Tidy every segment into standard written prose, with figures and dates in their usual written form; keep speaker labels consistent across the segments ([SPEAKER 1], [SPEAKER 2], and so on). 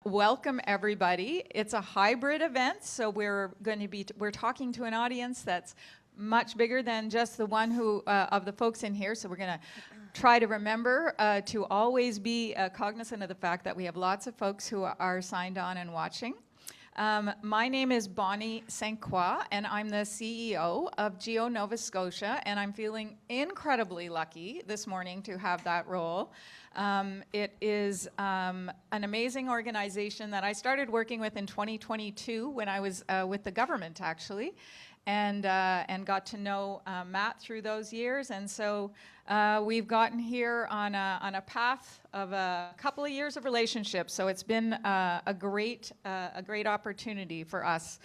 [SPEAKER 1] Welcome everybody. It's a hybrid event, so we're talking to an audience that's much bigger than just the one of the folks in here. So we're going to try to remember to always be cognizant of the fact that we have lots of folks who are signed on and watching. My name is Bonnie St. Croix, and I'm the CEO of GEO Nova Scotia, and I'm feeling incredibly lucky this morning to have that role. It is an amazing organization that I started working with in 2022 when I was with the government, actually, and got to know Matt through those years. And so we've gotten here on a path of a couple of years of relationship. So it's been a great opportunity for us.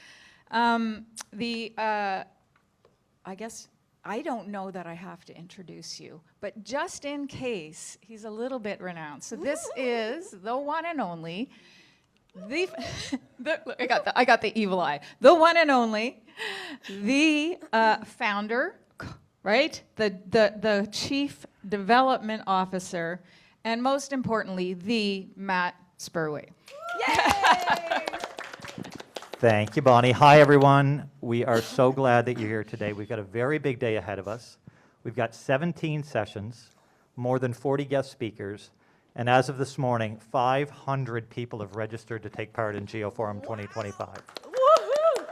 [SPEAKER 1] I guess I don't know that I have to introduce you, but just in case, he's a little bit renowned. So this is the one and only, I got the evil eye. The one and only, the founder, right? The Chief Development Officer, and most importantly, the Matt Spurway.
[SPEAKER 2] Yay! Thank you, Bonnie. Hi, everyone. We are so glad that you're here today. We've got a very big day ahead of us. We've got 17 sessions, more than 40 guest speakers, and as of this morning, 500 people have registered to take part in GEO Forum 2025. Woohoo!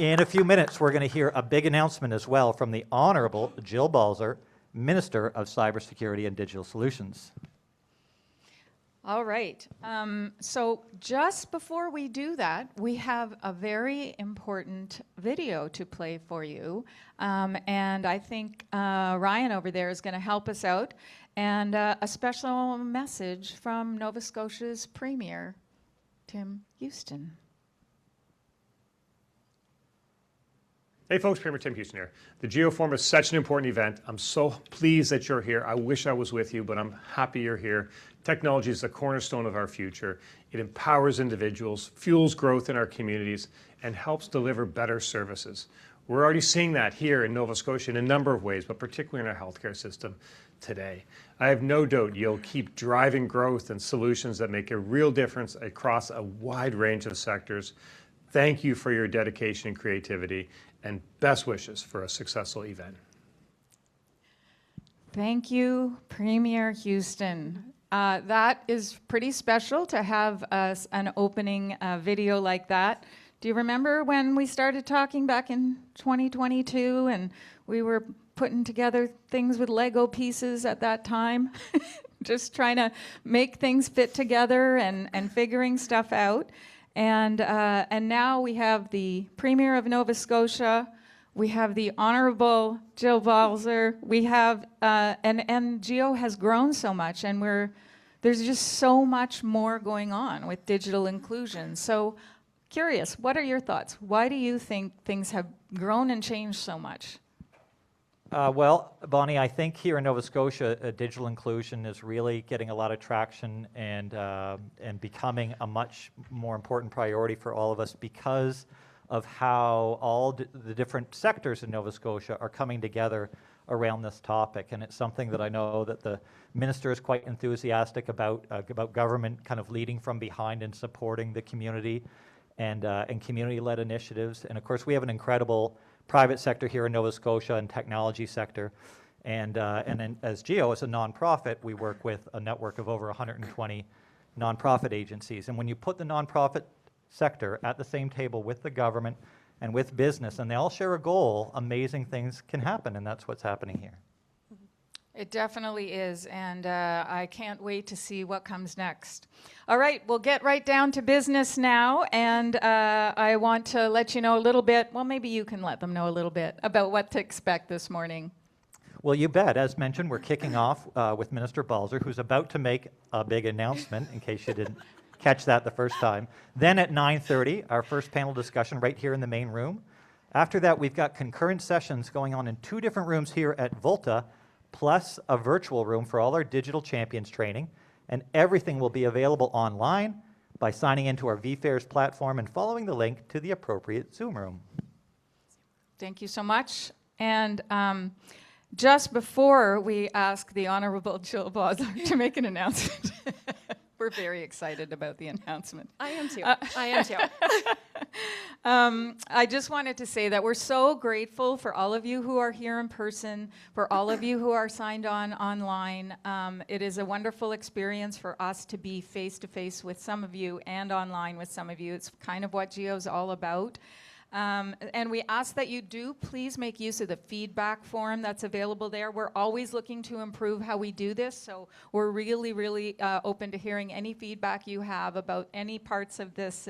[SPEAKER 2] In a few minutes, we're going to hear a big announcement as well from the Honourable Jill Balser, Minister of Cybersecurity and Digital Solutions.
[SPEAKER 1] All right. So just before we do that, we have a very important video to play for you. And I think Ryan over there is going to help us out. And a special message from Nova Scotia's Premier, Tim Houston.
[SPEAKER 3] Hey folks, Premier Tim Houston here. The GEO Forum is such an important event. I'm so pleased that you're here. I wish I was with you, but I'm happy you're here. Technology is the cornerstone of our future. It empowers individuals, fuels growth in our communities, and helps deliver better services. We're already seeing that here in Nova Scotia in a number of ways, but particularly in our healthcare system today. I have no doubt you'll keep driving growth and solutions that make a real difference across a wide range of sectors. Thank you for your dedication and creativity, and best wishes for a successful event.
[SPEAKER 1] Thank you, Premier Houston. That is pretty special to have an opening video like that. Do you remember when we started talking back in 2022 and we were putting together things with Lego pieces at that time? Just trying to make things fit together and figuring stuff out. And now we have the Premier of Nova Scotia, we have the Honourable Jill Balser, we have, and GEO has grown so much, and there's just so much more going on with digital inclusion. So curious, what are your thoughts? Why do you think things have grown and changed so much?
[SPEAKER 2] Well, Bonnie, I think here in Nova Scotia, digital inclusion is really getting a lot of traction and becoming a much more important priority for all of us because of how all the different sectors in Nova Scotia are coming together around this topic. And it's something that I know that the Minister is quite enthusiastic about government kind of leading from behind and supporting the community and community-led initiatives. And of course, we have an incredible private sector here in Nova Scotia and technology sector. And then as GEO, as a nonprofit, we work with a network of over 120 nonprofit agencies. And when you put the nonprofit sector at the same table with the government and with business, and they all share a goal, amazing things can happen, and that's what's happening here.
[SPEAKER 1] It definitely is, and I can't wait to see what comes next. All right, we'll get right down to business now, and I want to let you know a little bit, well, maybe you can let them know a little bit about what to expect this morning.
[SPEAKER 2] Well, you bet. As mentioned, we're kicking off with Minister Balser, who's about to make a big announcement, in case you didn't catch that the first time. Then at 9:30, our first panel discussion right here in the main room. After that, we've got concurrent sessions going on in 2 different rooms here at Volta, plus a virtual room for all our digital champions training, and everything will be available online by signing into our vFairs platform and following the link to the appropriate Zoom room.
[SPEAKER 1] Thank you so much. And just before we ask the Honourable Jill Balser to make an announcement, We're very excited about the announcement.
[SPEAKER 4] I am too. I am too.
[SPEAKER 1] I just wanted to say that we're so grateful for all of you who are here in person, for all of you who are signed on online. It is a wonderful experience for us to be face-to-face with some of you and online with some of you. It's kind of what GEO's all about. And we ask that you do please make use of the feedback form that's available there. We're always looking to improve how we do this, so we're really open to hearing any feedback you have about any parts of this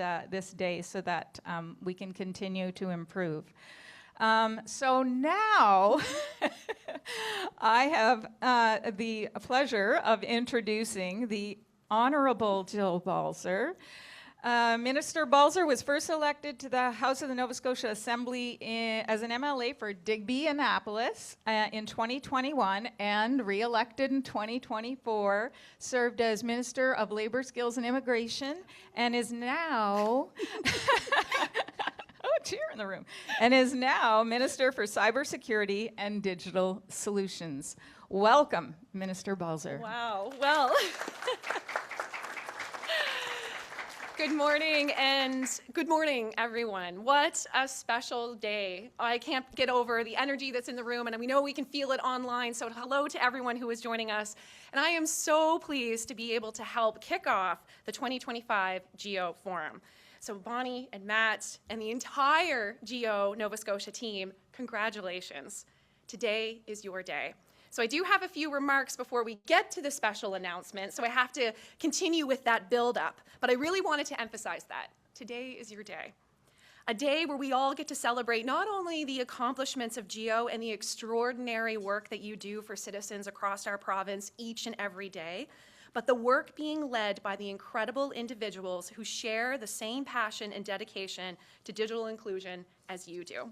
[SPEAKER 1] day so that we can continue to improve. So now I have the pleasure of introducing the Honourable Jill Balser. Minister Balser was first elected to the House of the Nova Scotia Assembly as an MLA for Digby Annapolis in 2021 and re-elected in 2024, served as Minister of Labour, Skills and Immigration, and is now cheer in the room, and is now Minister for Cybersecurity and Digital Solutions. Welcome, Minister Balser.
[SPEAKER 4] Wow. Well, good morning, and good morning, everyone. What a special day. I can't get over the energy that's in the room, and we know we can feel it online, so hello to everyone who is joining us. And I am so pleased to be able to help kick off the 2025 GEO Forum. So Bonnie and Matt and the entire GEO Nova Scotia team, congratulations. Today is your day. So I do have a few remarks before we get to the special announcement, so I have to continue with that build-up. But I really wanted to emphasize that. Today is your day. A day where we all get to celebrate not only the accomplishments of GEO and the extraordinary work that you do for citizens across our province each and every day, but the work being led by the incredible individuals who share the same passion and dedication to digital inclusion as you do.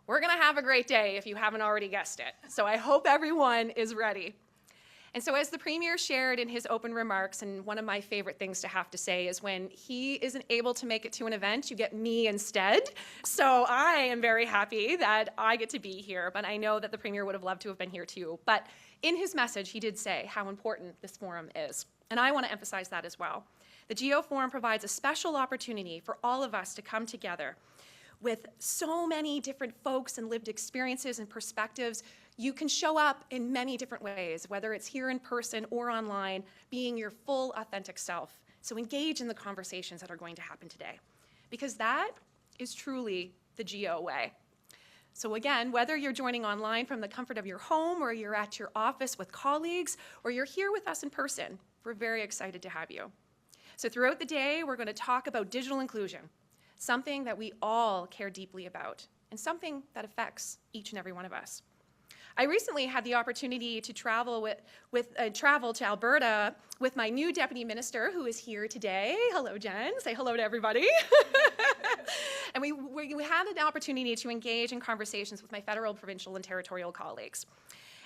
[SPEAKER 4] We're going to have a great day if you haven't already guessed it. So I hope everyone is ready. And so as the Premier shared in his open remarks, and one of my favorite things to have to say is when he isn't able to make it to an event, you get me instead. So I am very happy that I get to be here, but I know that the Premier would have loved to have been here too. But in his message, he did say how important this forum is. And I want to emphasize that as well. The GEO Forum provides a special opportunity for all of us to come together with so many different folks and lived experiences and perspectives. You can show up in many different ways, whether it's here in person or online, being your full authentic self. So engage in the conversations that are going to happen today, because that is truly the GEO way. So again, whether you're joining online from the comfort of your home, or you're at your office with colleagues, or you're here with us in person, we're very excited to have you. So throughout the day, we're going to talk about digital inclusion, something that we all care deeply about, and something that affects each and every one of us. I recently had the opportunity to travel to Alberta with my new Deputy Minister, who is here today. Hello, Jen. Say hello to everybody. And we had an opportunity to engage in conversations with my federal, provincial, and territorial colleagues.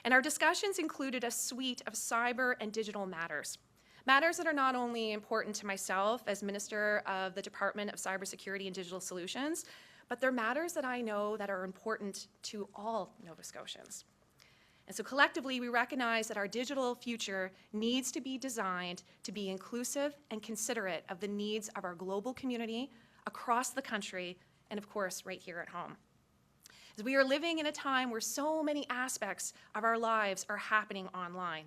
[SPEAKER 4] And our discussions included a suite of cyber and digital matters. Matters that are not only important to myself as Minister of the Department of Cybersecurity and Digital Solutions, but they're matters that I know that are important to all Nova Scotians. And so collectively, we recognize that our digital future needs to be designed to be inclusive and considerate of the needs of our global community across the country, and of course, right here at home. As we are living in a time where so many aspects of our lives are happening online.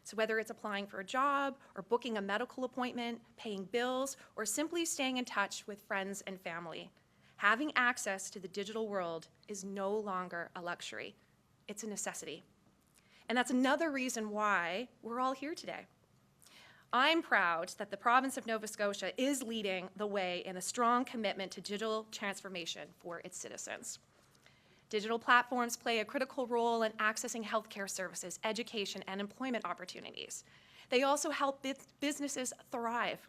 [SPEAKER 4] So whether it's applying for a job, or booking a medical appointment, paying bills, or simply staying in touch with friends and family, having access to the digital world is no longer a luxury. It's a necessity. And that's another reason why we're all here today. I'm proud that the Province of Nova Scotia is leading the way in a strong commitment to digital transformation for its citizens. Digital platforms play a critical role in accessing healthcare services, education, and employment opportunities. They also help businesses thrive.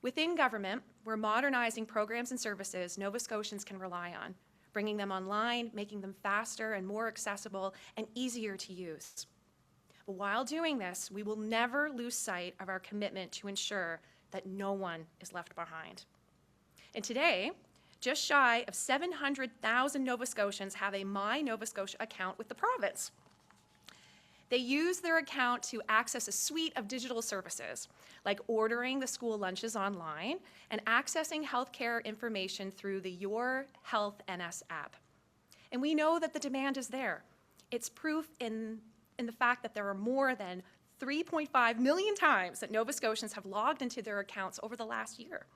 [SPEAKER 4] Within government, we're modernizing programs and services Nova Scotians can rely on, bringing them online, making them faster and more accessible and easier to use. But while doing this, we will never lose sight of our commitment to ensure that no one is left behind. And today, just shy of 700,000 Nova Scotians have a My Nova Scotia account with the province. They use their account to access a suite of digital services, like ordering the school lunches online and accessing healthcare information through the Your Health NS app. And we know that the demand is there. It's proof in the fact that there are more than 3.5 million times that Nova Scotians have logged into their accounts over the last year.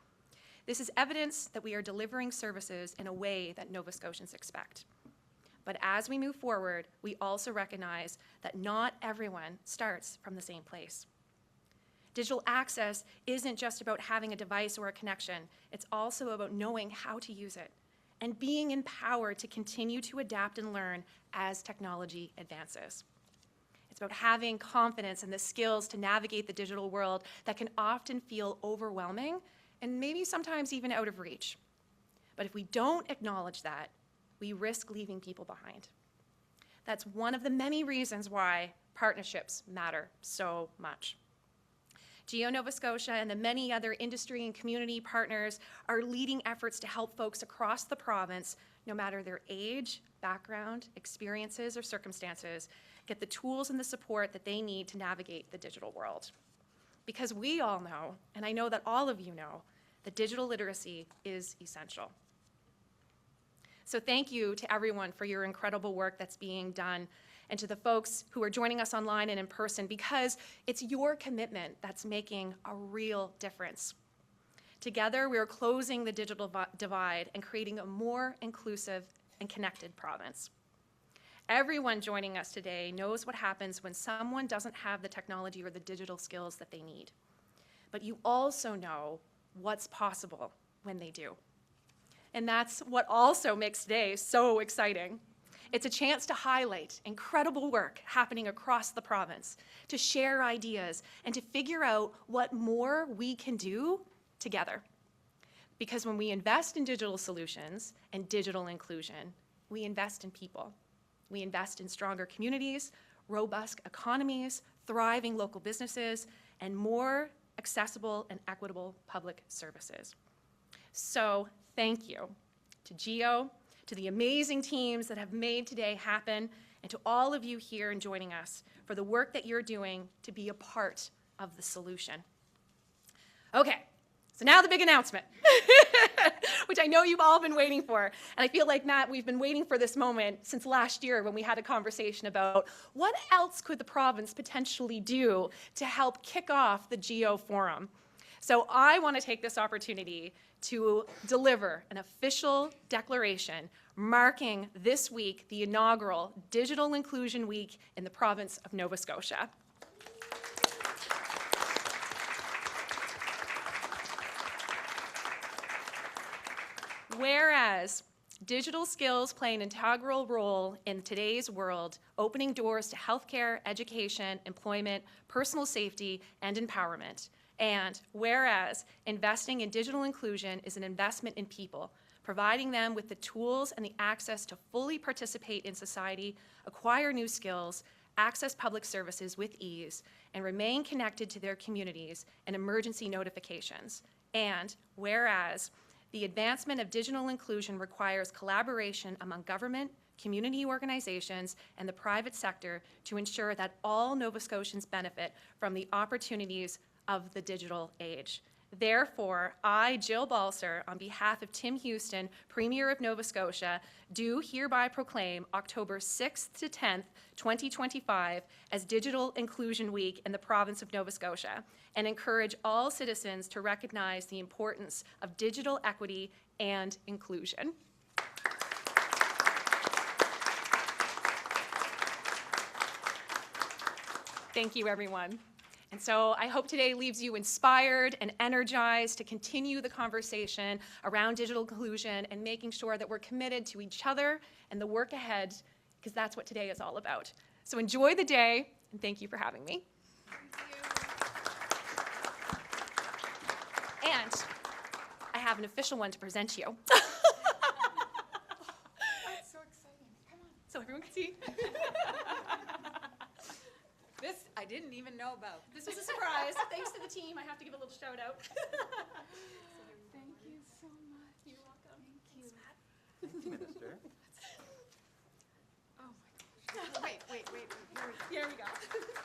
[SPEAKER 4] This is evidence that we are delivering services in a way that Nova Scotians expect. But as we move forward, we also recognize that not everyone starts from the same place. Digital access isn't just about having a device or a connection. It's also about knowing how to use it and being empowered to continue to adapt and learn as technology advances. It's about having confidence and the skills to navigate the digital world that can often feel overwhelming and maybe sometimes even out of reach. But if we don't acknowledge that, we risk leaving people behind. That's one of the many reasons why partnerships matter so much. GEO Nova Scotia and the many other industry and community partners are leading efforts to help folks across the province, no matter their age, background, experiences, or circumstances, get the tools and the support that they need to navigate the digital world. Because we all know, and I know that all of you know, that digital literacy is essential. So thank you to everyone for your incredible work that's being done, and to the folks who are joining us online and in person, because it's your commitment that's making a real difference. Together, we are closing the digital divide and creating a more inclusive and connected province. Everyone joining us today knows what happens when someone doesn't have the technology or the digital skills that they need. But you also know what's possible when they do. And that's what also makes today so exciting. It's a chance to highlight incredible work happening across the province, to share ideas, and to figure out what more we can do together. Because when we invest in digital solutions and digital inclusion, we invest in people. We invest in stronger communities, robust economies, thriving local businesses, and more accessible and equitable public services. So thank you to GEO, to the amazing teams that have made today happen, and to all of you here and joining us for the work that you're doing to be a part of the solution. Okay, so now the big announcement, which I know you've all been waiting for. And I feel like, Matt, we've been waiting for this moment since last year when we had a conversation about what else could the province potentially do to help kick off the GEO Forum. So I want to take this opportunity to deliver an official declaration marking this week the inaugural Digital Inclusion Week in the Province of Nova Scotia. Whereas digital skills play an integral role in today's world, opening doors to healthcare, education, employment, personal safety, and empowerment. And whereas investing in digital inclusion is an investment in people, providing them with the tools and the access to fully participate in society, acquire new skills, access public services with ease, and remain connected to their communities and emergency notifications. And whereas the advancement of digital inclusion requires collaboration among government, community organizations, and the private sector to ensure that all Nova Scotians benefit from the opportunities of the digital age. Therefore, I, Jill Balser, on behalf of Tim Houston, Premier of Nova Scotia, do hereby proclaim October 6th to 10th, 2025 as Digital Inclusion Week in the Province of Nova Scotia, and encourage all citizens to recognize the importance of digital equity and inclusion. Thank you, everyone. And so I hope today leaves you inspired and energized to continue the conversation around digital inclusion and making sure that we're committed to each other and the work ahead, because that's what today is all about. So enjoy the day, and thank you for having me. And I have an official one to present to you.
[SPEAKER 1] That's so exciting. Come on.
[SPEAKER 4] So everyone can see.
[SPEAKER 1] This I didn't even know about.
[SPEAKER 4] This was a surprise. Thanks to the team. I have to give a little shout out.
[SPEAKER 1] Thank you so much.
[SPEAKER 4] You're welcome.
[SPEAKER 1] Thank you.
[SPEAKER 4] Thanks, Matt.
[SPEAKER 2] Thank you, Minister.
[SPEAKER 1] Oh my gosh. Wait.
[SPEAKER 4] wait. Here we go.